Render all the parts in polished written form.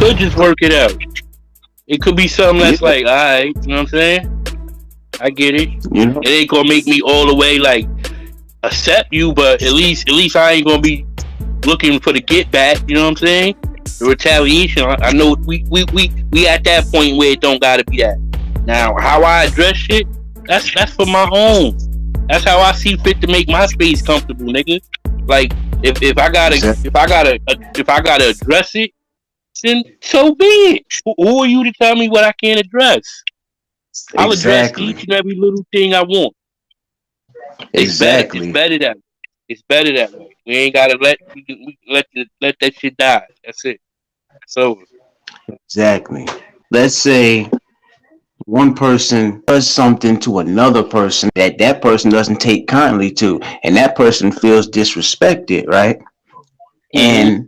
could just work it out. It could be something that's like, all right, you know what I'm saying? I get it. You know, it ain't gonna make me all the way like accept you, but at least I ain't gonna be looking for the get back. You know what I'm saying? The retaliation. I know we at that point where it don't gotta be that. Now, how I address shit, that's for my own. That's how I see fit to make my space comfortable, nigga. Like if I gotta address it, then so be it. Who are you to tell me what I can't address? I'll address each and every little thing I want. It's better that way. It's better that way. We ain't gotta let that shit die. That's it. So exactly. Let's say one person does something to another person that person doesn't take kindly to, and that person feels disrespected, right? And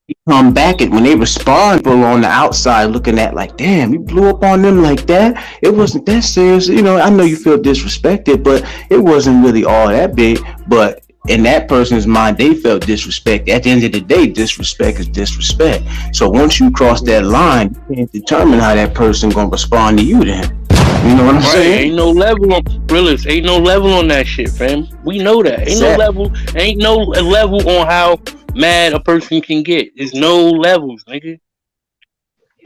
you come back and when they respond, people on the outside looking at like, damn, you blew up on them like that. It wasn't that serious. You know, I know you feel disrespected, but it wasn't really all that big. But in that person's mind, they felt disrespected. At the end of the day, disrespect is disrespect. So once you cross that line, you can't determine how that person gonna respond to you then. You know what I'm saying? Ain't no level on Realest. Ain't no level on that shit, fam. We know that. Ain't no level on how mad a person can get. There's no levels, nigga.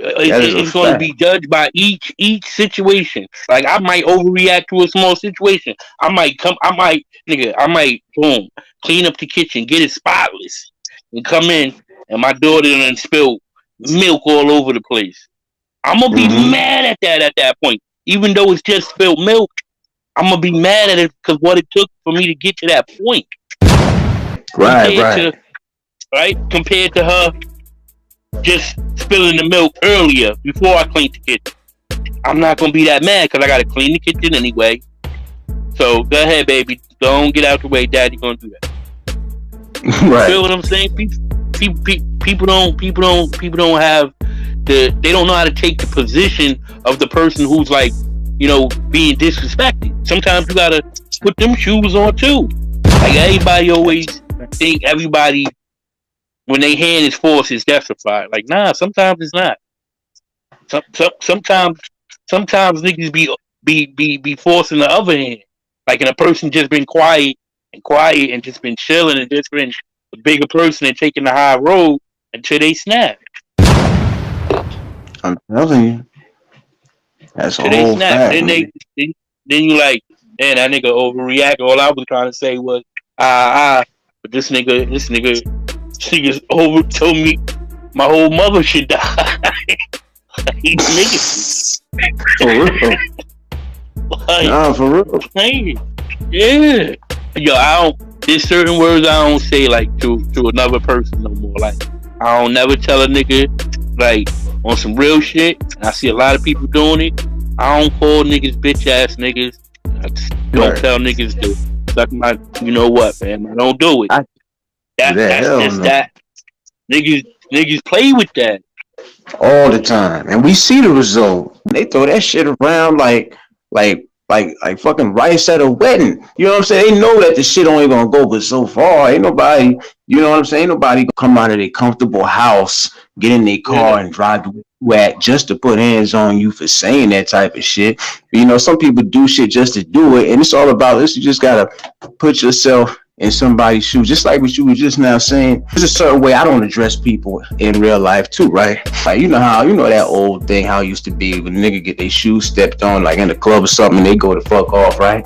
It's going to be judged by each situation. Like I might overreact to a small situation. I might boom, clean up the kitchen, get it spotless, and come in and my daughter done spilled milk all over the place. I'm gonna be mad at that point, even though it's just spilled milk. I'm gonna be mad at it because what it took for me to get to that point. Right? Compared to her just spilling the milk earlier before I cleaned the kitchen. I'm not gonna be that mad because I gotta clean the kitchen anyway. So go ahead, baby. Don't get out the way. Daddy gonna do that. Right. Feel what I'm saying? People don't have they don't know how to take the position of the person who's like, you know, being disrespected. Sometimes you gotta put them shoes on too. Like everybody always think everybody when they hand is forced is justified. Like nah, sometimes it's not. Sometimes niggas be forcing the other hand. Like, and a person just been quiet and just been chilling and just been a bigger person and taking the high road until they snap. I'm telling you, that's a whole fact. Then you like, man, that nigga overreacted. All I was trying to say was, but this nigga over told me my whole mother should die. These niggas. For real. Like, nah, for real. Hey, yeah. Yo, there's certain words I don't say like to another person no more. Like, I don't never tell a nigga like on some real shit. I see a lot of people doing it. I don't call niggas bitch ass niggas. I just don't tell niggas to suck my. You know what, man? I don't do it. That's just that. Niggas play with that all the time, and we see the result. They throw that shit around like fucking rice at a wedding. You know what I'm saying? They know that the shit only gonna go but so far. Ain't nobody, you know what I'm saying? Ain't nobody gonna come out of their comfortable house, get in their car and drive to where just to put hands on you for saying that type of shit. But, you know, some people do shit just to do it, and it's all about this. You just gotta put yourself in somebody's shoes, just like what you were just now saying. There's a certain way I don't address people in real life too, right? Like, you know that old thing how it used to be when a nigga get their shoes stepped on, like in the club or something, and they go the fuck off, right?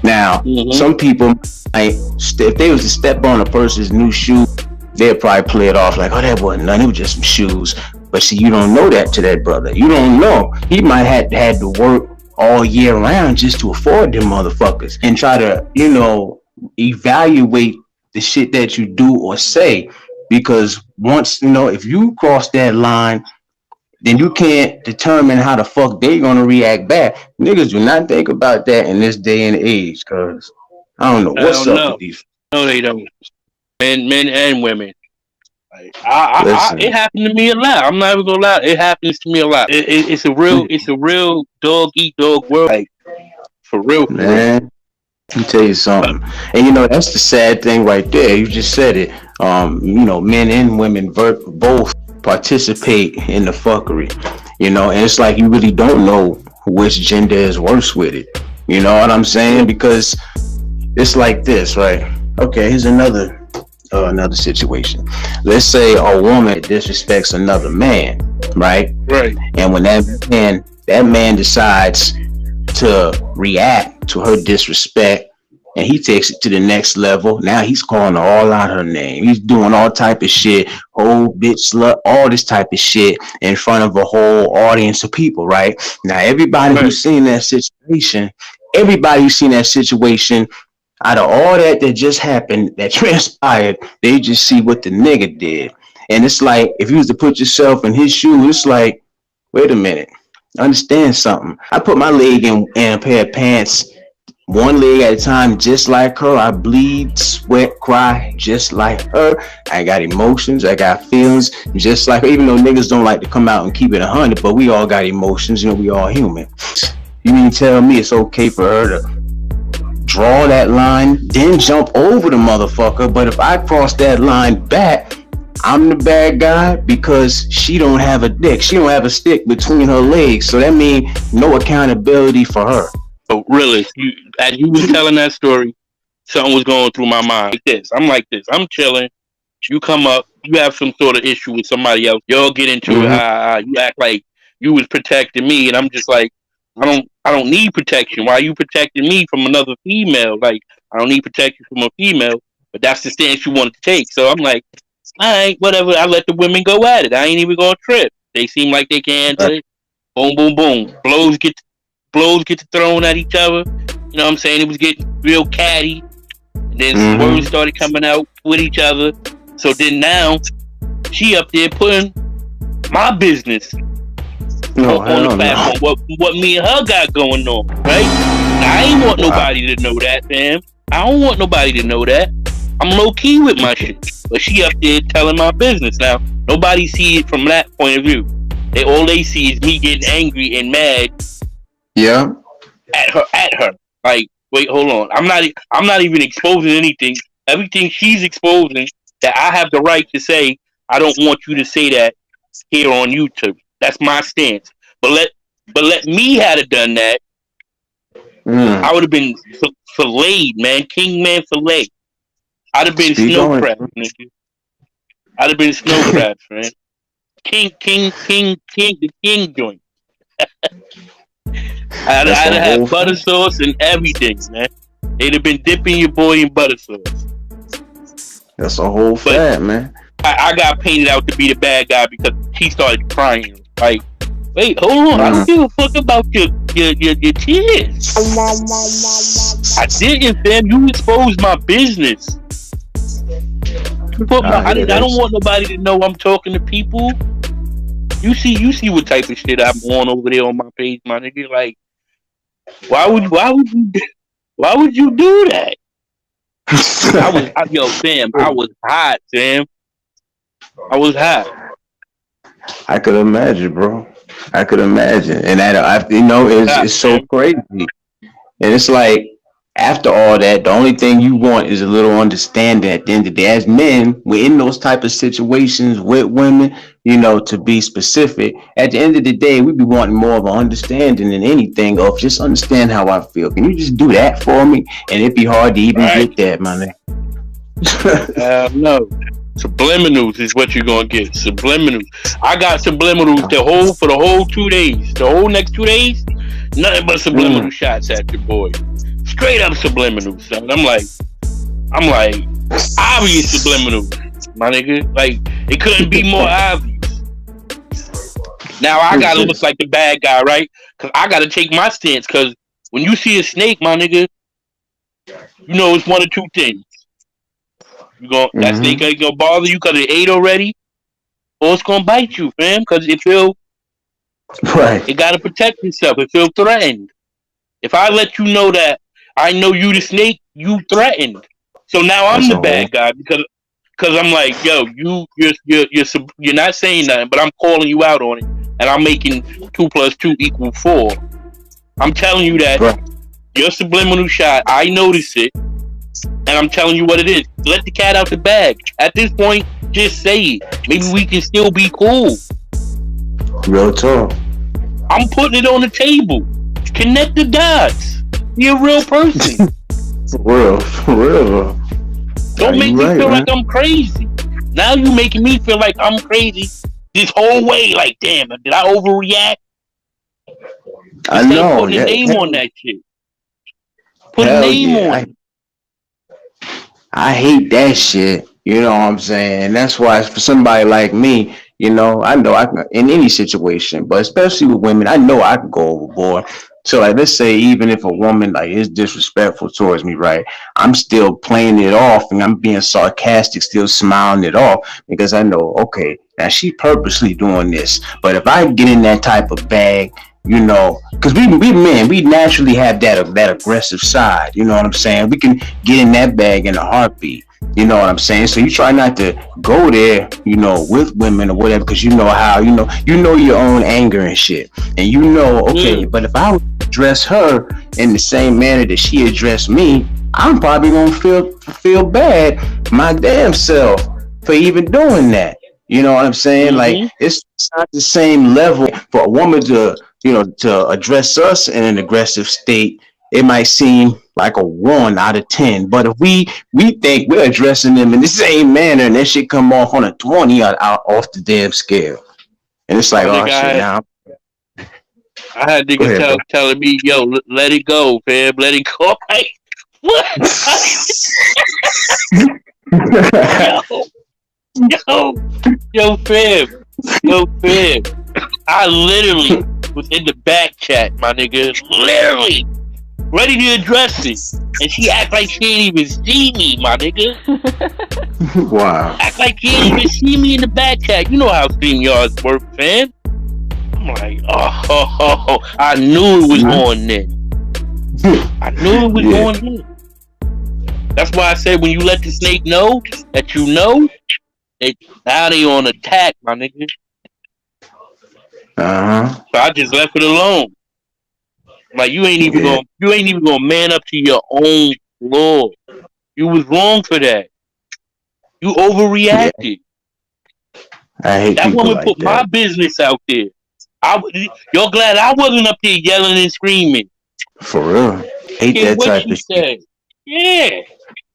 Now, some people, if they was to step on a person's new shoe, they'd probably play it off like, oh, that wasn't nothing, it was just some shoes. But see, you don't know that to that brother. You don't know. He might have had to work all year round just to afford them motherfuckers and try to, you know, evaluate the shit that you do or say, because once, you know, if you cross that line, then you can't determine how the fuck they gonna react back. Niggas do not think about that in this day and age, cause I don't know what's up with these. No, they don't. Men and women. Like, it happened to me a lot. I'm not even gonna lie. It happens to me a lot. It's a real dog eat dog world. Like, for real, man. Let me tell you something. And you know, that's the sad thing right there. You just said it. You know, men and women both participate in the fuckery, you know. And it's like you really don't know which gender is worse with it. You know what I'm saying? Because it's like this, right? Okay, here's another situation. Let's say a woman disrespects another man, right? Right. And when that man decides to react to her disrespect, and he takes it to the next level. Now he's calling her all out her name. He's doing all type of shit, whole bitch slut, all this type of shit in front of a whole audience of people, right? Now everybody who's seen that situation, out of all that just happened, that transpired, they just see what the nigga did. And it's like, if you was to put yourself in his shoes, it's like, wait a minute, understand something. I put my leg in a pair of pants, one leg at a time, just like her. I bleed, sweat, cry, just like her. I got emotions, I got feelings, just like her. Even though niggas don't like to come out and keep it 100, but we all got emotions, you know, we all human. You mean tell me it's okay for her to draw that line, then jump over the motherfucker? But if I cross that line back, I'm the bad guy because she don't have a dick. She don't have a stick between her legs. So that means no accountability for her. So really, as you was telling that story, something was going through my mind. I'm like this. I'm chilling. You come up. You have some sort of issue with somebody else. Y'all get into it. You act like you was protecting me, and I'm just like, I don't need protection. Why are you protecting me from another female? Like, I don't need protection from a female. But that's the stance you wanted to take. So I'm like, all right, whatever. I let the women go at it. I ain't even gonna trip. They seem like they can handle it. Boom, boom, boom. Blows get to thrown at each other. You know what I'm saying? It was getting real catty. And then some words started coming out with each other. So then now, she up there putting my business on the platform. What me and her got going on, right? I ain't want nobody to know that, fam. I don't want nobody to know that. I'm low key with my shit. But she up there telling my business. Now, nobody see it from that point of view. All they see is me getting angry and mad. Yeah. At her. Like, wait, hold on. I'm not even exposing anything. Everything she's exposing that I have the right to say, I don't want you to say that here on YouTube. That's my stance. But let me had done that. I would have been filleted, man. King man filleted. I'd have been snow crabs, nigga. I'd have been snow crabs, man. King, the king joint. I'd have had butter sauce and everything, man. They'd have been dipping your boy in butter sauce. That's a whole fact, man. I got painted out to be the bad guy because he started crying. Like, wait, hold on. I don't give a fuck about your tears. I didn't, fam. You exposed my business. I don't want nobody to know I'm talking to people. You see what type of shit I'm on over there on my page, my nigga. Like, why would you do that? Fam, I was hot, fam. I was hot. I could imagine, bro. I could imagine, and that it's so crazy. And it's like, after all that, the only thing you want is a little understanding. At the end of the day, as men, we're in those type of situations with women, to be specific. At the end of the day, we be wanting more of an understanding than anything of just understand how I feel. Can you just do that for me? And it'd be hard to even get that, my nigga. No. Subliminals is what you're gonna get. Subliminals. I got subliminals for the whole 2 days. The whole next 2 days, nothing but subliminal shots at your boy. Straight up subliminals, son. I'm like obvious subliminals, my nigga. Like, it couldn't be more obvious. Now I gotta look like the bad guy, right? Cause I gotta take my stance. Cause when you see a snake, my nigga, it's one of two things. That snake ain't gonna bother you because it ate already, or it's gonna bite you, fam. Cause it gotta protect itself. It feel threatened. If I let you know that I know you the snake, you threatened. So now I'm the bad guy because I'm like, yo, you're not saying nothing, but I'm calling you out on it, and I'm making 2 + 2 = 4. I'm telling you that your subliminal shot, I noticed it. And I'm telling you what it is. Let the cat out the bag. At this point, just say it. Maybe we can still be cool. Real talk. I'm putting it on the table. Connect the dots. Be a real person. For real. Don't make me feel like I'm crazy. Now you making me feel like I'm crazy this whole way. Like, damn, did I overreact? I know. Putting a name on that shit. Put a name on it. I hate that shit. You know what I'm saying? That's why for somebody like me, you know I can in any situation, but especially with women, I know I can go overboard. So like, let's say even if a woman like is disrespectful towards me, right? I'm still playing it off and I'm being sarcastic, still smiling it off because I know, okay, now she purposely doing this. But if I get in that type of bag, you know, because we men, we naturally have that aggressive side. You know what I'm saying? We can get in that bag in a heartbeat. You know what I'm saying? So you try not to go there, you know, with women or whatever, because you know how, you know your own anger and shit. And you know, okay, but if I would address her in the same manner that she addressed me, I'm probably gonna feel bad my damn self for even doing that. You know what I'm saying? Like it's not the same level for a woman to, you know, to address us in an aggressive state. It might seem like a 1 out of 10, but if we think we're addressing them in the same manner, and that shit come off on a 20 out off the damn scale, and it's like, oh shit, now. I had niggas telling me, yo, let it go, fam, let it go. Like, what? yo, fam. I literally was in the back chat, my nigga, literally ready to address it, and she act like she ain't even see me, my nigga. Wow. Act like she ain't even see me in the back chat. You know how StreamYards work, fam. I'm like, oh, I knew it was on then. I knew it was on then. That's why I said when you let the snake know that you know, now they on attack, my nigga. So I just left it alone. Like you ain't even gonna man up to your own flaw. You was wrong for that. You overreacted. I hate that woman like put that. My business out there. You're glad I wasn't up there yelling and screaming. For real. Hate that type of shit. Yeah.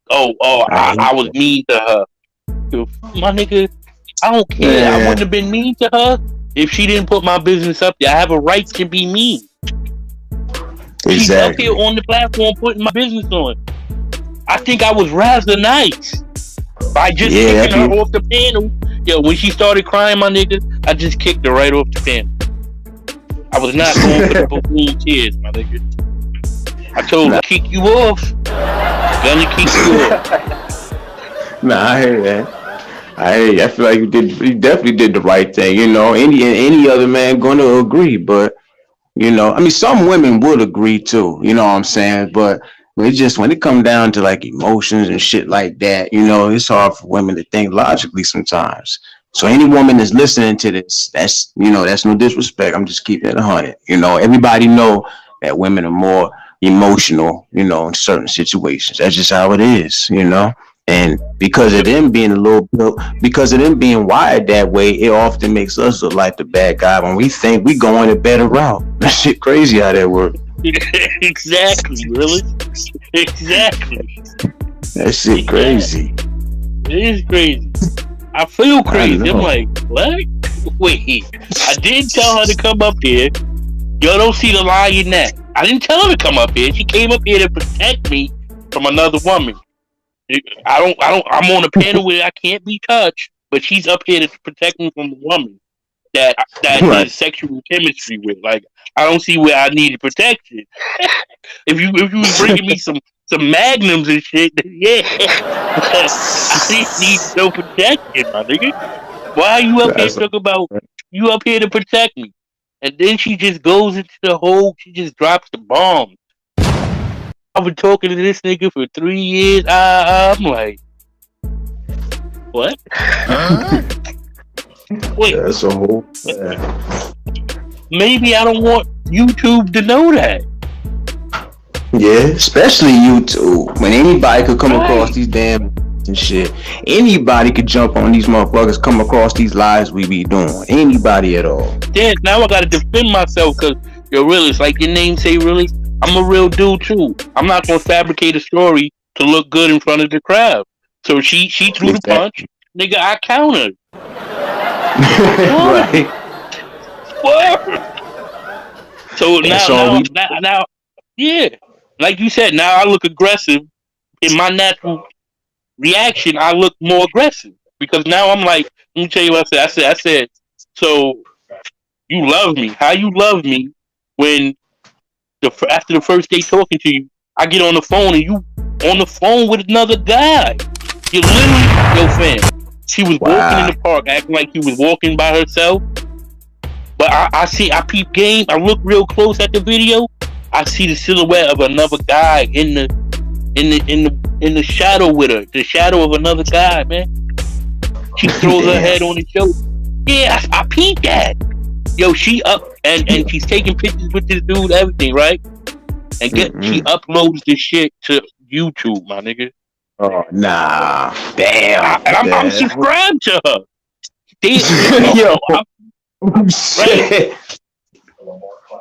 I was mean to her. My nigga, I don't care. Yeah. I wouldn't have been mean to her if she didn't put my business up there. I have a right to be mean. Exactly. She's up here on the platform putting my business on. I think I was rather nice by just kicking her off the panel. Yo, when she started crying, my nigga, I just kicked her right off the panel. I was not going for the buffoon tears, my nigga. I told her to kick you off. Gonna kick you off. Nah, I hear that. I feel like you definitely did the right thing. You know, any other man gonna agree, but you know, I mean, some women would agree too. You know what I'm saying? But it's just when it comes down to like emotions and shit like that, you know, it's hard for women to think logically sometimes. So any woman that's listening to this, that's no disrespect. I'm just keeping it 100. You know, everybody know that women are more emotional, you know, in certain situations. That's just how it is, you know. And because of them being wired that way, it often makes us look like the bad guy when we think we going a better route. That shit crazy how that works. Exactly, really. Exactly. That shit crazy. It is crazy. I feel crazy. I'm like, what? Wait, I did tell her to come up here. Yo, don't see the lie in that. I didn't tell her to come up here. She came up here to protect me from another woman. I'm on a panel where I can't be touched, but she's up here to protect me from the woman that is sexual chemistry with. Like, I don't see where I needed protection. if you was bringing me some magnums and shit, then yeah. I didn't need no protection, my nigga. Why are you up here talking about you up here to protect me? And then she just goes into the whole, she just drops the bomb. I've been talking to this nigga for 3 years. I'm like, what? Wait. That's a whole. Maybe I don't want YouTube to know that. Yeah, especially YouTube. When anybody could come across Right. these damn and shit. Anybody could jump on these motherfuckers, come across these lies we be doing. Anybody at all. Yeah, now I gotta defend myself because you're realist. Like your name say, realist. I'm a real dude too. I'm not gonna fabricate a story to look good in front of the crowd. So she threw the punch, Exactly. nigga. I countered. What? Right. What? So That's now, all now, we now, now, yeah. Like you said, now I look aggressive. In my natural reaction, I look more aggressive because now I'm like, let me tell you what I said. I said, so you love me? How you love me when after the first day talking to you, I get on the phone and you on the phone with another guy. You literally, yo, fam. She was walking in wow. the park, acting like she was walking by herself. But I peep game. I look real close at the video. I see the silhouette of another guy in the shadow with her. The shadow of another guy, man. She throws her Damn. head on his shoulder. Yeah, I peeped that. Yo, she up and she's taking pictures with this dude, everything, right? And she Mm-mm. uploads this shit to YouTube, my nigga. Oh nah. Damn. And I'm Damn. subscribed to her. Yo. Right? Shit.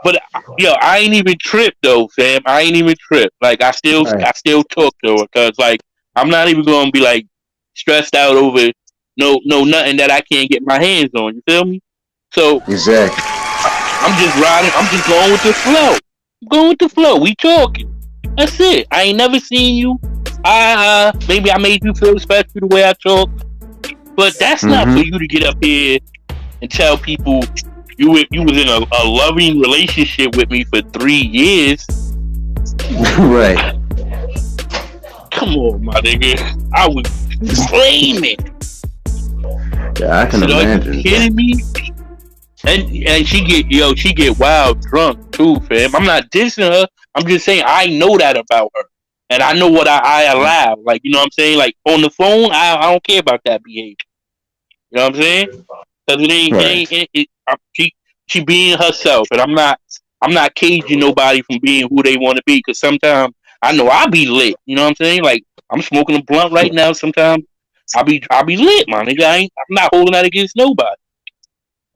But yo, I ain't even tripped though, fam. I ain't even tripped. Like I Right. still talk to her because like I'm not even gonna be like stressed out over no nothing that I can't get my hands on. You feel me? So Exactly. I'm just riding. I'm just going with the flow. Going with the flow. We talking. That's it. I ain't never seen you. Maybe I made you feel special the way I talk, but that's not for Mm-hmm. you to get up here and tell people you was in a loving relationship with me for 3 years. Right. Come on, my nigga. I was flaming. Yeah, I can So, are you imagine. kidding me? And she get wild drunk too, fam. I'm not dissing her. I'm just saying I know that about her, and I know what I allow. Like you know what I'm saying. Like on the phone, I don't care about that behavior. You know what I'm saying? Because Right. she being herself, and I'm not caging nobody from being who they want to be. Because sometimes I know I be lit. You know what I'm saying? Like I'm smoking a blunt right now. Sometimes I be lit, man. Nigga, I'm not holding that against nobody.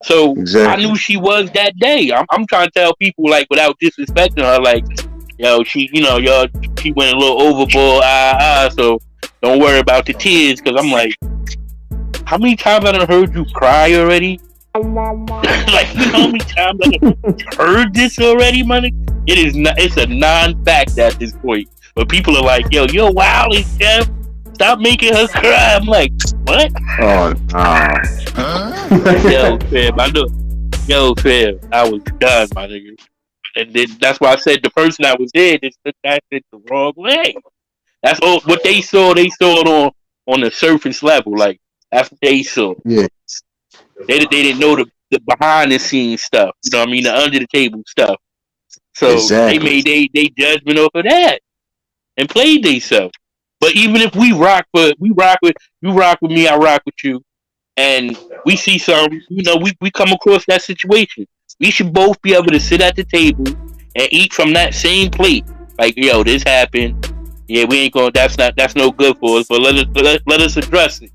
So I Exactly. knew she was that day. I'm trying to tell people like without disrespecting her, like yo, she went a little overboard. So don't worry about the tears, because I'm like, how many times I done heard you cry already? Like you know how many times I done heard this already, money? It is not. It's a non-fact at this point. But people are like, yo, you're wild, Jeff. Stop making her cry. I'm like, what? Oh nah. Yo, fam, I know. Yo, fam, I was done, my nigga. And then that's why I said the person that was there just took that shit the wrong way. That's all what they saw. They saw it on the surface level. Like that's what they saw. Yeah. They didn't know the behind the scenes stuff. You know what I mean? The under the table stuff. So they Exactly. made they judgment off of that and played themselves. But even if we rock with you, rock with me, I rock with you, and we see some, we come across that situation. We should both be able to sit at the table and eat from that same plate. Like, yo, this happened. Yeah, we ain't going. That's no good for us. But let us address it.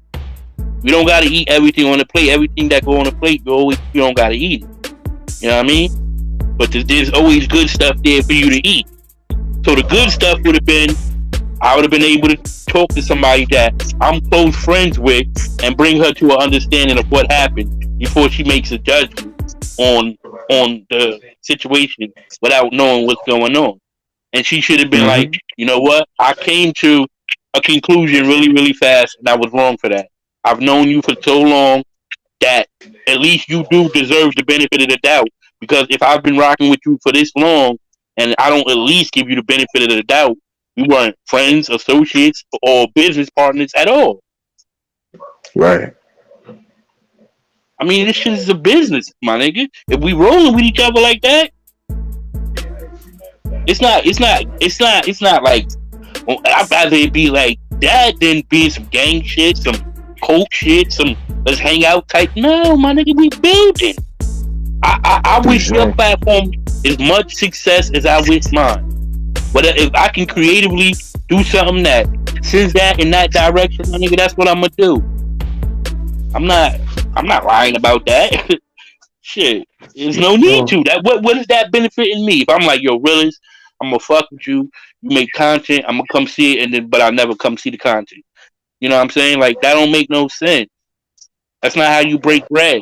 We don't gotta eat everything on the plate. Everything that go on the plate, you don't gotta eat it. You know what I mean? But there's always good stuff there for you to eat. So the good stuff would have been, I would have been able to talk to somebody that I'm close friends with and bring her to an understanding of what happened before she makes a judgment on the situation without knowing what's going on. And she should have been like, Mm-hmm. you know what? I came to a conclusion really, really fast, and I was wrong for that. I've known you for so long that at least you do deserve the benefit of the doubt. Because if I've been rocking with you for this long and I don't at least give you the benefit of the doubt, we weren't friends, associates, or business partners at all. Right. I mean, this shit is a business, my nigga. If we rolling with each other like that, it's not like, well, I'd rather it be like that than being some gang shit, some coke shit, some let's hang out type. No, my nigga, we building. I wish your Exactly. platform as much success as I wish mine. But if I can creatively do something that sends that in that direction, my nigga, that's what I'm gonna do. I'm not lying about that. Shit, there's no need to. That what is that benefiting me? If I'm like, yo, Realest, I'm gonna fuck with you. You make content, I'm gonna come see it, and then but I'll never come see the content. You know what I'm saying? Like that don't make no sense. That's not how you break bread.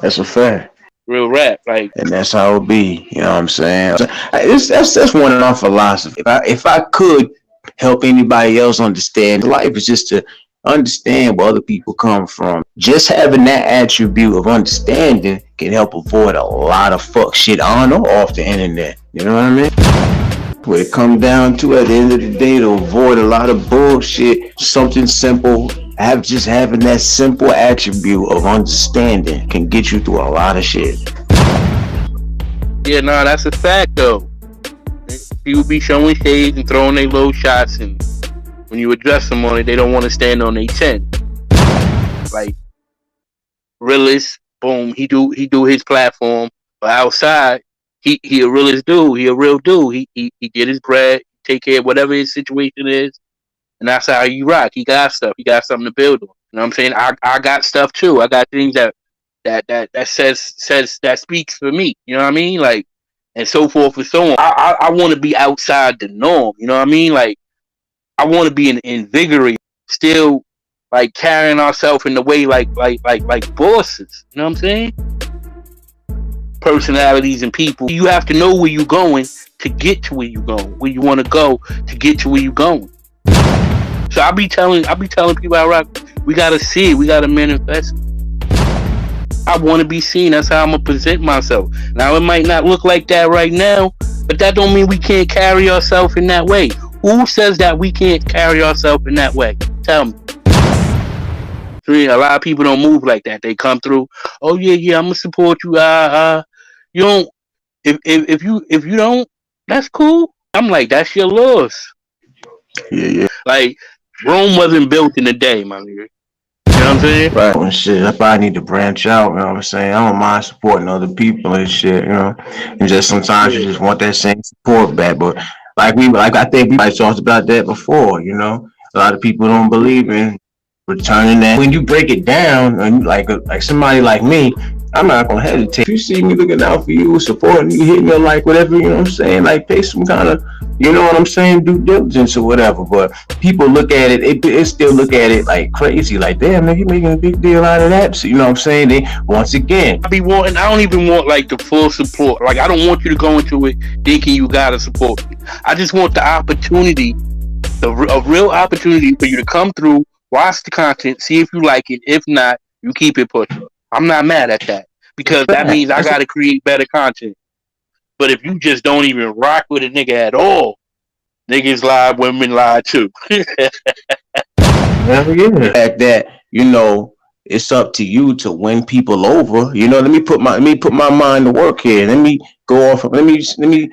That's a fact. Real rap, like, and that's how it be. You know what I'm saying? That's one of my philosophies. If I could help anybody else understand life, is just to understand where other people come from. Just having that attribute of understanding can help avoid a lot of fuck shit on or off the internet. You know what I mean? What it comes down to at the end of the day, to avoid a lot of bullshit, something simple. Having that simple attribute of understanding can get you through a lot of shit. Yeah, no, that's a fact though. People be showing shades and throwing their low shots, and when you address them on it, they don't want to stand on their 10. Like Realest, boom, he do his platform, but outside, he a realist dude. He a real dude. He get his bread, take care of whatever his situation is, and that's how you rock. He got stuff. He got something to build on. You know what I'm saying? I got stuff too. I got things that says that speaks for me. You know what I mean? Like, and so forth and so on. I want to be outside the norm. You know what I mean? Like, I want to be invigorated, still like carrying ourselves in the way like bosses. You know what I'm saying? Personalities and people. You have to know where you're going to get to where you're going. Where you want to go to get to where you're going. So I be telling people out rock, we gotta see it, we gotta manifest. I want to be seen. That's how I'm gonna present myself. Now it might not look like that right now, but that don't mean we can't carry ourselves in that way. Who says that we can't carry ourselves in that way? Tell me. See, a lot of people don't move like that. They come through. Oh yeah, I'm gonna support you. You don't. If you don't, that's cool. I'm like, that's your loss. Yeah. Like, Rome wasn't built in a day, my nigga. You know what I'm saying? Right. Well, shit, I probably need to branch out. You know what I'm saying? I don't mind supporting other people and shit. You know, and just sometimes you just want that same support back. But I think we might talked about that before. You know, a lot of people don't believe in returning that. When you break it down, and like somebody like me, I'm not gonna hesitate. If you see me looking out for you, supporting you, hit me like whatever, you know what I'm saying? Like pay some kind of, you know what I'm saying, due diligence or whatever. But people look at it still look at it like crazy, like damn, man, you making a big deal out of that. So you know what I'm saying? They once again, I don't even want like the full support. Like I don't want you to go into it thinking you gotta support me. I just want the opportunity, a real opportunity for you to come through, watch the content, see if you like it. If not, you keep it pushing. I'm not mad at that because that means I got to create better content. But if you just don't even rock with a nigga at all, niggas lie, women lie too. The fact that, you know, it's up to you to win people over. You know, let me put my mind to work here. Let me go off. Let me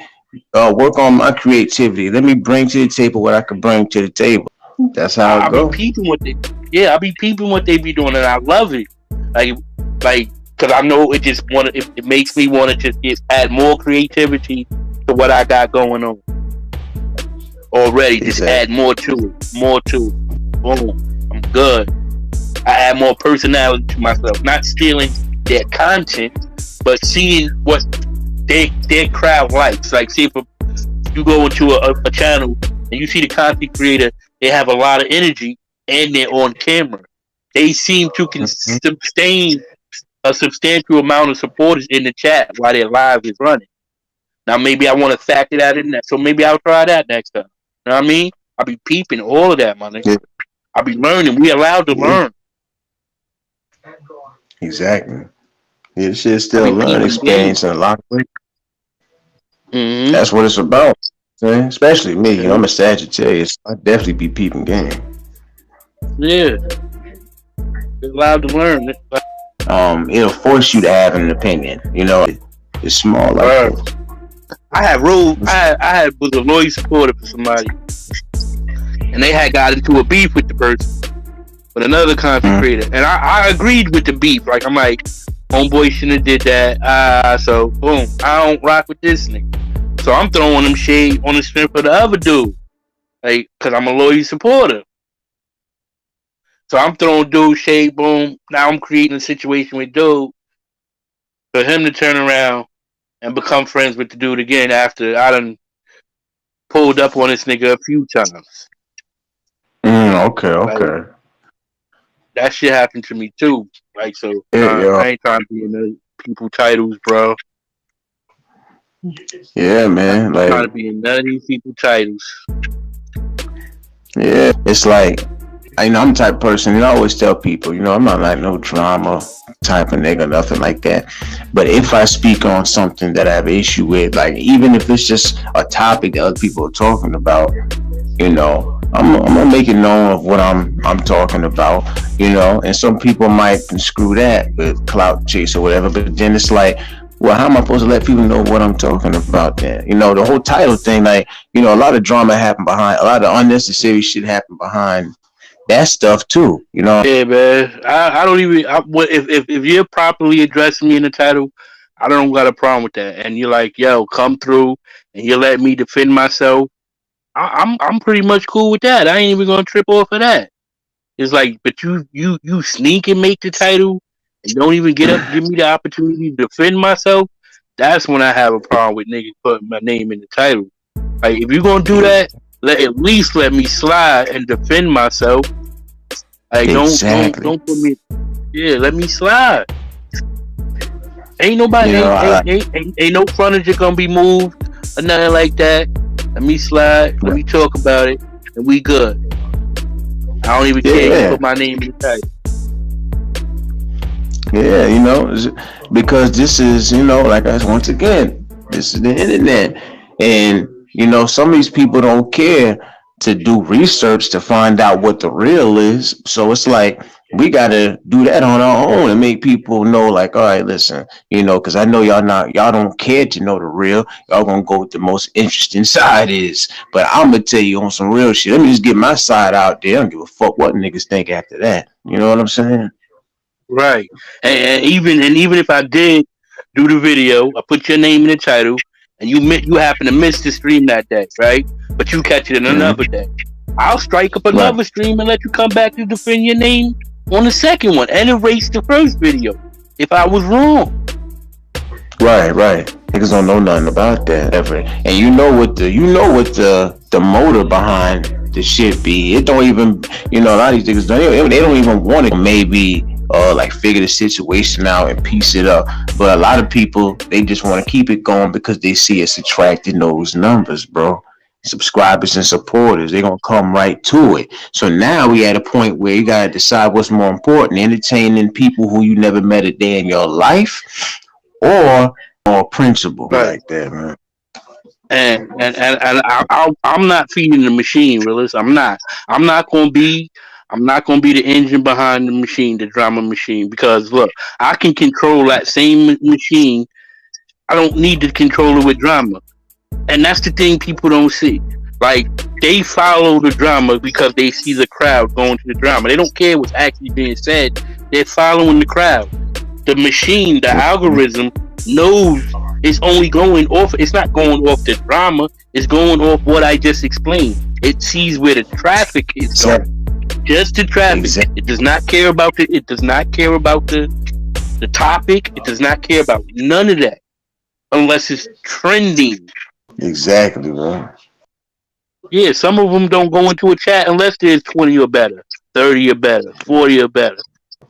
work on my creativity. Let me bring to the table what I can bring to the table. That's how I go. I be peeping what they be doing, and I love it. Like, because I know it makes me want to just add more creativity to what I got going on already. Exactly. Just add more to it. Boom, I'm good. I add more personality to myself. Not stealing their content, but seeing what their crowd likes. Like, see if you go into a channel and you see the content creator, they have a lot of energy and they're on camera. They seem to sustain a substantial amount of supporters in the chat while their live is running. Now maybe I want to factor that in that, so maybe I'll try that next time. You know what I mean? I'll be peeping all of that, my nigga. I'll be learning. We allowed to learn. Exactly. Yeah, shit's still a learning experience in a lot of ways. Mm-hmm. That's what it's about. Especially me, you know, I'm a Sagittarius. I definitely be peeping game. Yeah. You're allowed to learn. It'll force you to have an opinion. You know, it's small. Like I was a loyal supporter for somebody, and they had got into a beef with the person, with another content creator, and I agreed with the beef. Like I'm like, homeboy shouldn't have did that. So boom, I don't rock with this nigga. So I'm throwing them shade on the strength of the other dude, like, cause I'm a loyal supporter. So I'm throwing dude shade. Boom. Now I'm creating a situation with dude for him to turn around and become friends with the dude again after I done pulled up on this nigga a few times. Okay, Like okay. that shit happened to me too. Like so, Yeah, I ain't trying to be in the people titles, bro. yeah, I man. ain't trying Like, to be in none of these people titles. yeah, it's like I'm the type of person, and I always tell people, I'm not like no drama type of nigga, nothing like that. But if I speak on something that I have an issue with, like even if it's just a topic that other people are talking about, I'm gonna make it known of what I'm talking about, and some people might screw that with clout chase or whatever, but then it's like, well, how am I supposed to let people know what I'm talking about then? The whole title thing, like, a lot of drama happened behind, a lot of unnecessary shit happened behind that stuff too. Yeah, man. I don't even. If you're properly addressing me in the title, I don't got a problem with that. And you're like, yo, come through, and you let me defend myself. I'm pretty much cool with that. I ain't even gonna trip off of that. It's like, but you sneak and make the title, and don't even give me the opportunity to defend myself. That's when I have a problem with niggas putting my name in the title. Like, if you're gonna do that, at least let me slide and defend myself. Like, Exactly. don't put me. Yeah, let me slide. Ain't nobody, ain't no furniture gonna be moved or nothing like that. Let me slide. Let me talk about it, and we good. I don't even care. You put my name in the title. Yeah, because this is, like I once again, this is the internet, and some of these people don't care to do research to find out what the real is. So it's like we got to do that on our own and make people know, like, all right, listen, because I know y'all don't care to know the real. Y'all gonna go with the most interesting side is. But I'm gonna tell you on some real shit. Let me just get my side out there. I don't give a fuck what niggas think after that. You know what I'm saying? Right. And even if I did do the video, I put your name in the title, and you happen to miss the stream that day, right? But you catch it in another day. I'll strike up another stream and let you come back to defend your name on the second one and erase the first video if I was wrong. Right. Niggas don't know nothing about that ever. And you know what the motive behind the shit be. It don't even, a lot of these niggas they don't even want to maybe like figure the situation out and piece it up. But a lot of people, they just want to keep it going because they see it's attracting those numbers, bro. Subscribers and supporters, they're gonna come right to it. So now we at a point where you gotta decide what's more important: entertaining people who you never met a day in your life, or principle like that, man. And I'm not feeding the machine, Realest. I'm not. I'm not gonna be. I'm not gonna be the engine behind the machine, the drama machine. Because look, I can control that same machine. I don't need to control it with drama. And that's the thing people don't see. Like, they follow the drama because they see the crowd going to the drama. They don't care what's actually being said. They're following the crowd. The machine, the algorithm knows it's only going off. It's not going off the drama. It's going off what I just explained. It sees where the traffic is going. Just the traffic. It does not care about the. It does not care about the topic. It does not care about none of that unless it's trending. Exactly, bro. Yeah, some of them don't go into a chat unless there's 20 or better, 30 or better, 40 or better.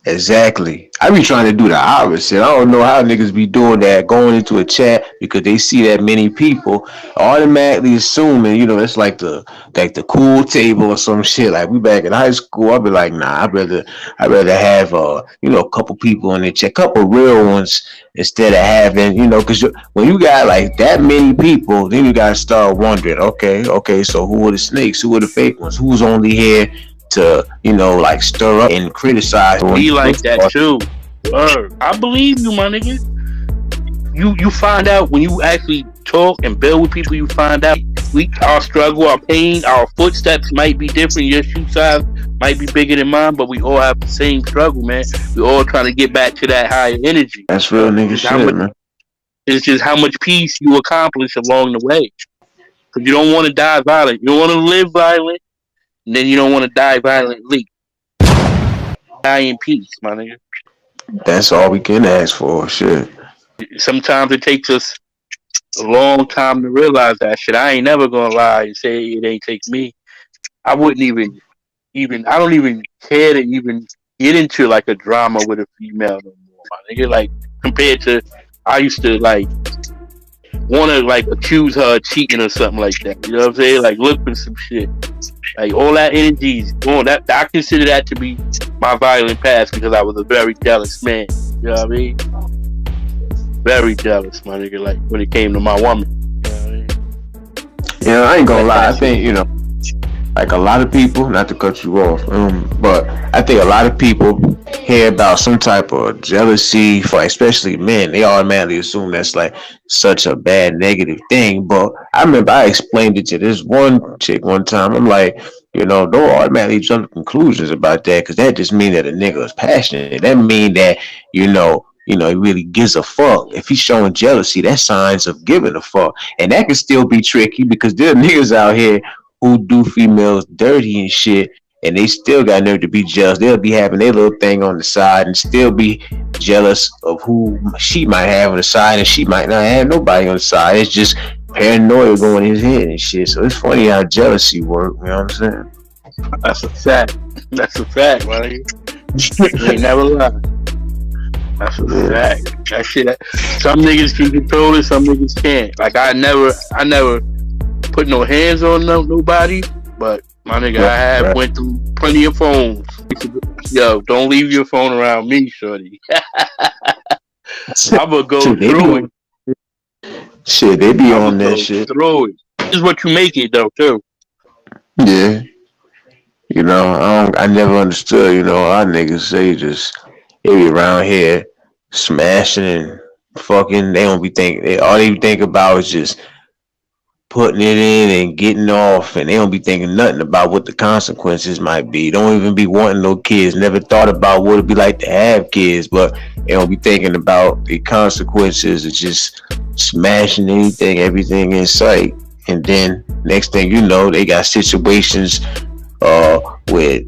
Exactly. I be trying to do the opposite. I don't know how niggas be doing that, going into a chat because they see that many people, automatically assuming, it's like the cool table or some shit. Like we back in high school, I'd be like, nah, I'd rather have a couple people in the chat, couple real ones instead of having, because when you got like that many people, then you gotta start wondering, okay, so who are the snakes? Who are the fake ones? Who's only here to like stir up and criticize? Be like that too. I believe you, my nigga. You find out when you actually talk and build with people. You find out our struggle, our pain, our footsteps might be different. Your shoe size might be bigger than mine, but we all have the same struggle, man. We all trying to get back to that higher energy. That's real nigga shit, man. It's just how much peace you accomplish along the way. Because you don't want to die violent. You don't want to live violent, and then you don't want to die violently. Die in peace, my nigga. That's all we can ask for. Shit. Sometimes it takes us a long time to realize that shit. I ain't never gonna lie and say it ain't take me. I wouldn't even I don't even care to even get into like a drama with a female no more, my nigga. Like compared to I used to like wanna like accuse her of cheating or something like that. You know what I'm saying? Like look for some shit. Like all that energy is going. That I consider that to be my violent past because I was a very jealous man. You know what I mean? Very jealous, my nigga. Like when it came to my woman. You know what I mean? Yeah, I ain't gonna lie. I think like a lot of people, not to cut you off, but I think a lot of people hear about some type of jealousy for especially men. They automatically assume that's like such a bad negative thing. But I remember I explained it to this one chick one time. I'm like, don't automatically jump to conclusions about that because that just means that a nigga is passionate. That mean that he really gives a fuck. If he's showing jealousy, that's signs of giving a fuck, and that can still be tricky because there are niggas out here who do females dirty and shit, and they still got nerve to be jealous. They'll be having their little thing on the side and still be jealous of who she might have on the side, and she might not have nobody on the side. It's just paranoia going in his head and shit. So it's funny how jealousy works. You know what I'm saying? That's a fact. That's a fact, man. You ain't never lie. That's a fact. That shit. Some niggas can control it. Some niggas can't. Like I never put no hands on nobody, but my nigga, I have went through plenty of phones. Yo, don't leave your phone around me, shorty. I'ma go through it. Shit, they be on that shit. Through it. This is what you make it though, too. Yeah. I never understood, our niggas, they be around here smashing and fucking, they don't be thinking, all they think about is just putting it in and getting off, and they don't be thinking nothing about what the consequences might be. Don't even be wanting no kids. Never thought about what it'd be like to have kids, but they don't be thinking about the consequences of just smashing everything in sight. And then next thing you know, they got situations with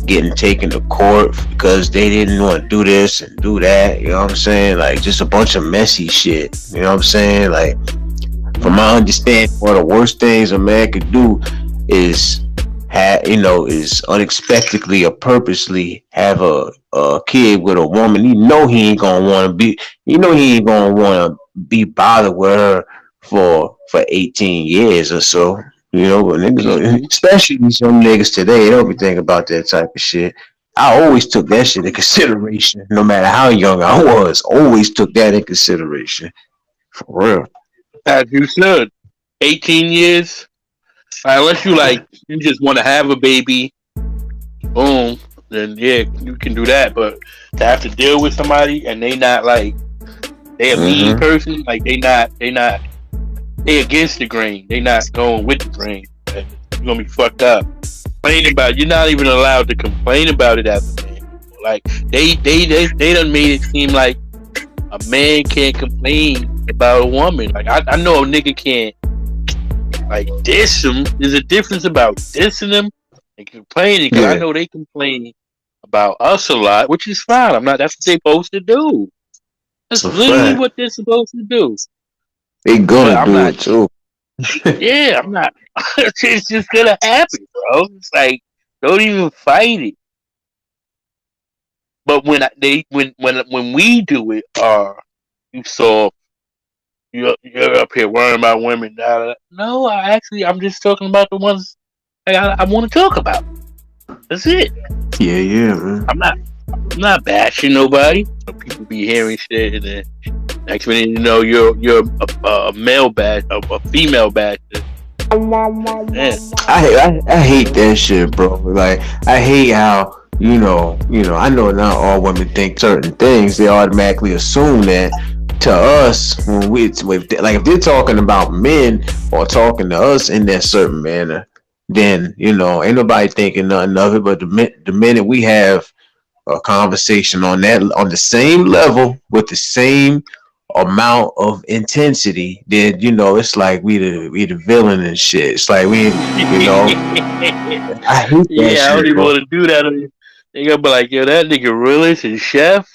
getting taken to court because they didn't want to do this and do that. You know what I'm saying? Like just a bunch of messy shit. You know what I'm saying? Like from my understanding, one of the worst things a man could do is is unexpectedly or purposely have a kid with a woman. He ain't gonna want to be. He ain't gonna want to be bothered with her for 18 years or so. But niggas, especially some niggas today, they don't be thinking about that type of shit. I always took that shit in consideration, no matter how young I was. Always took that in consideration, for real. As you should. 18 years. Unless you just want to have a baby, boom, then yeah, you can do that. But to have to deal with somebody and they not like they a mean person, like they against the grain. They not going with the grain. You're gonna be fucked up. Complain about it. You're not even allowed to complain about it as a man. Like they done made it seem like a man can't complain about a woman. Like I know a nigga can't like diss him. There's a difference about dissing them and complaining. Because I know they complain about us a lot, which is fine. I'm not. That's what they're supposed to do. That's literally what they're supposed to do. They gonna do it too. Yeah, I'm not. It's just gonna happen, bro. It's like don't even fight it. But when we do it, you saw you're up here worrying about women. No, I'm just talking about the ones I want to talk about. That's it. Yeah, man. I'm not bashing nobody. People be hearing shit, and then next minute you know you're a male bash, a female basher. Man. I hate that shit, bro. Like I hate how. I know not all women think certain things. They automatically assume that to us, if they're talking about men or talking to us in that certain manner, then ain't nobody thinking nothing of it. But the minute we have a conversation on the same level with the same amount of intensity, then it's like we the villain and shit. It's like I hate that Yeah, I don't shit, even bro. want to do that. They gonna be like, yo, that nigga realist and chef.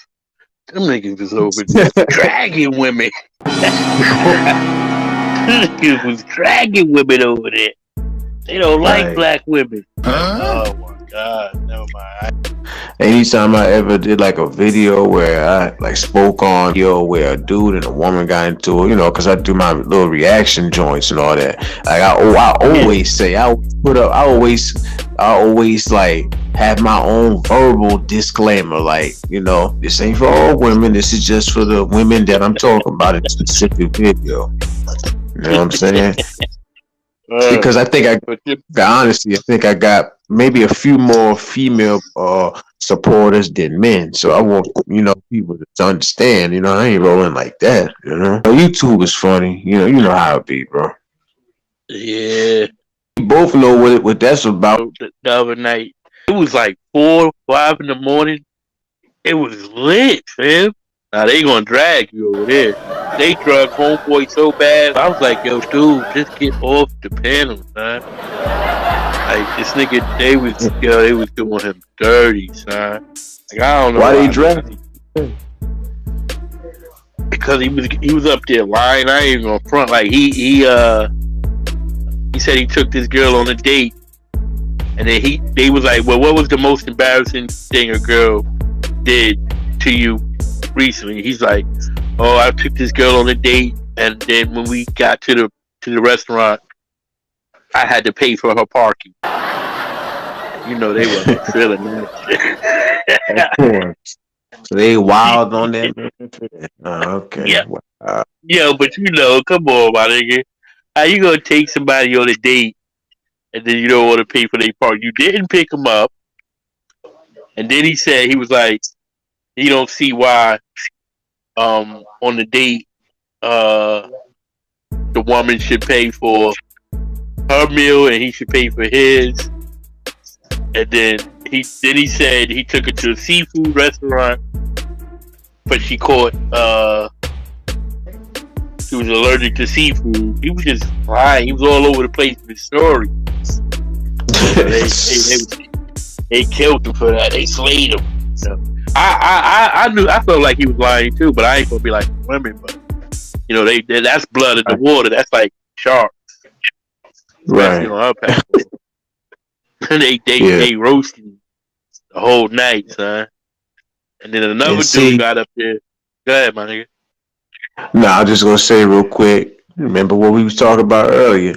Them niggas was over there dragging women. Niggas was dragging women over there. They don't like Right. black women. Oh my god, never mind. Anytime I ever did like a video where I like spoke on where a dude and a woman got into it, because I do my little reaction joints and all that. Like I Yeah, always say, I always like have my own verbal disclaimer, like this ain't for all women. This is just for the women that I'm talking about in a specific video. You know what I'm saying? Because I think honestly, I think I got maybe a few more female supporters than men. So I want people to understand. I ain't rolling like that. YouTube is funny. You know how it be, bro. yeah. We both know what that's about. The other night, it was like 4, 5 in the morning. It was lit, fam. Now they gonna drag you over there. They drug homeboy so bad. I was like, yo, dude, just get off the panel, son. Like this nigga, they was doing him dirty, son. Like I don't know why they drag. because he was up there lying. I ain't gonna front. Like he said he took this girl on a date, and then they was like, well, what was the most embarrassing thing a girl did to you recently? He's like, oh, I took this girl on a date, and then when we got to the restaurant, I had to pay for her parking. They wasn't feeling that shit. Of course. So they wild on that. Okay. Yeah. Wow. Yeah, but come on, my nigga. How you gonna take somebody on a date and then you don't want to pay for their park? You didn't pick them up, and then he said he was like, he don't see why on the date the woman should pay for her meal and he should pay for his. And then he said he took her to a seafood restaurant, but she caught she was allergic to seafood. He was just lying. He was all over the place with his story. They killed him for that. They slayed him. I felt like he was lying too, but I ain't gonna be like women. But that's blood in the water. That's like sharks, especially Right. on her path. They roasted the whole night, son. And then another dude got up there. Go ahead, my nigga. No, I'm just gonna say real quick. Remember what we was talking about earlier?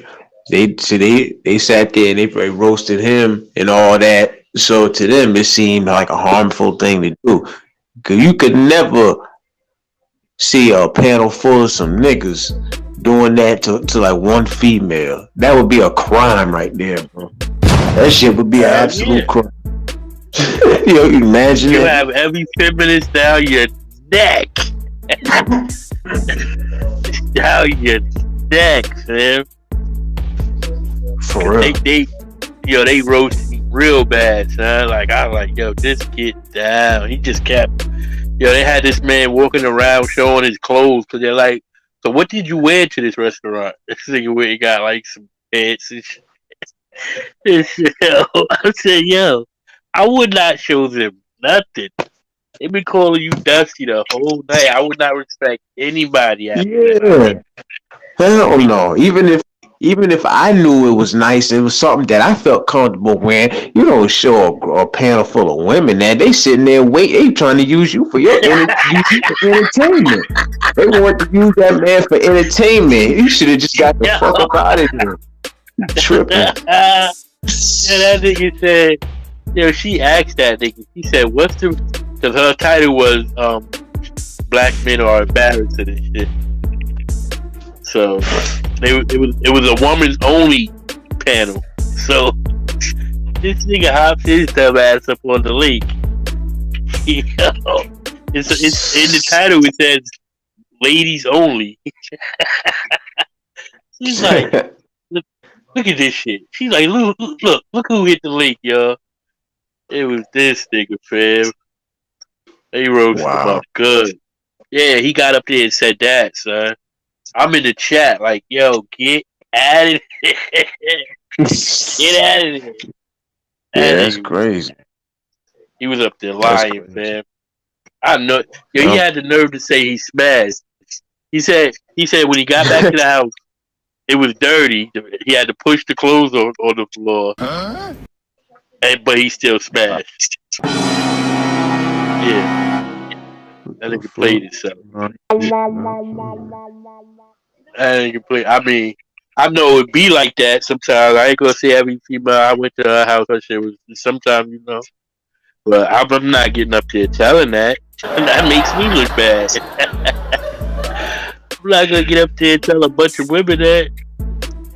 They sat there and they roasted him and all that. So to them, it seemed like a harmful thing to do. Cause you could never see a panel full of some niggas doing that to like one female. That would be a crime right there, bro. That shit would be an absolute crime. You imagine you it? Have every feminist down your neck. Down your neck, man. For real. They roasted me real bad, son. Like I was like, yo, just get down. He just kept. They had this man walking around showing his clothes because they're like, so what did you wear to this restaurant? This nigga where he got like some pants and shit. I said, yo, I would not show them nothing. They been calling you Dusty the whole night. I would not respect anybody after that. Hell no. Even if I knew it was nice, it was something that I felt comfortable wearing. You don't show a panel full of women that they sitting there waiting. They trying to use you for your entertainment. They want to use that man for entertainment. You should have just got the fuck up out of here. Tripping. Yeah, that nigga said, she asked that nigga. She said, because her title was Black Men Are Embarrassing and shit. So it was a woman's only panel. So this nigga hops his dumb ass up on the link. It's in the title. It says ladies only. She's like, look at this shit. She's like, look who hit the link, y'all. It was this nigga, fam. They roasted him up good. Yeah, he got up there and said that, son. I'm in the chat like, yo, get out of here. Get out of here. Yeah, That that's nigga, crazy. he was up there That's lying, crazy. fam. I know. Yo, he Yep. had the nerve to say he smashed. He said when he got back to the house, it was dirty. He had to push the clothes on the floor, but he still smashed. Yeah, What that the nigga played fuck? himself. Nah. That nigga played. I mean, I know it be like that sometimes. I ain't gonna say every female I went to her house, her shit was sometimes, But I'm not getting up there telling that. That makes me look bad. I'm not gonna get up there and tell a bunch of women that.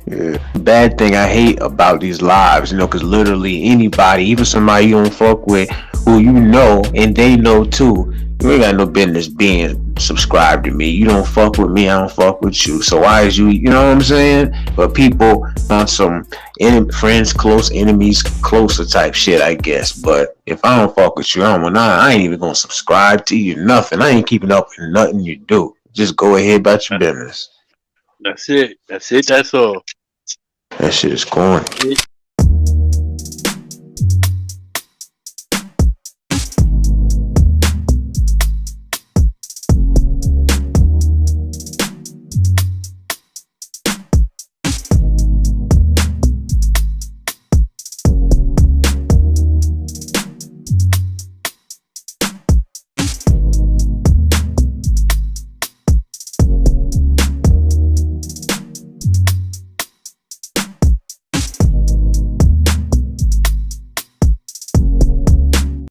Yeah. Bad thing I hate about these lives, because literally anybody, even somebody you don't fuck with, who you know and they know too, you ain't got no business being subscribed to me. You don't fuck with me, I don't fuck with you. So why is you know what I'm saying? But people on some friends close, enemies closer type shit, I guess. But if I don't fuck with you, I ain't even gonna subscribe to you, nothing. I ain't keeping up with nothing you do. Just go ahead about your business. That's it. That's all. That shit is corny.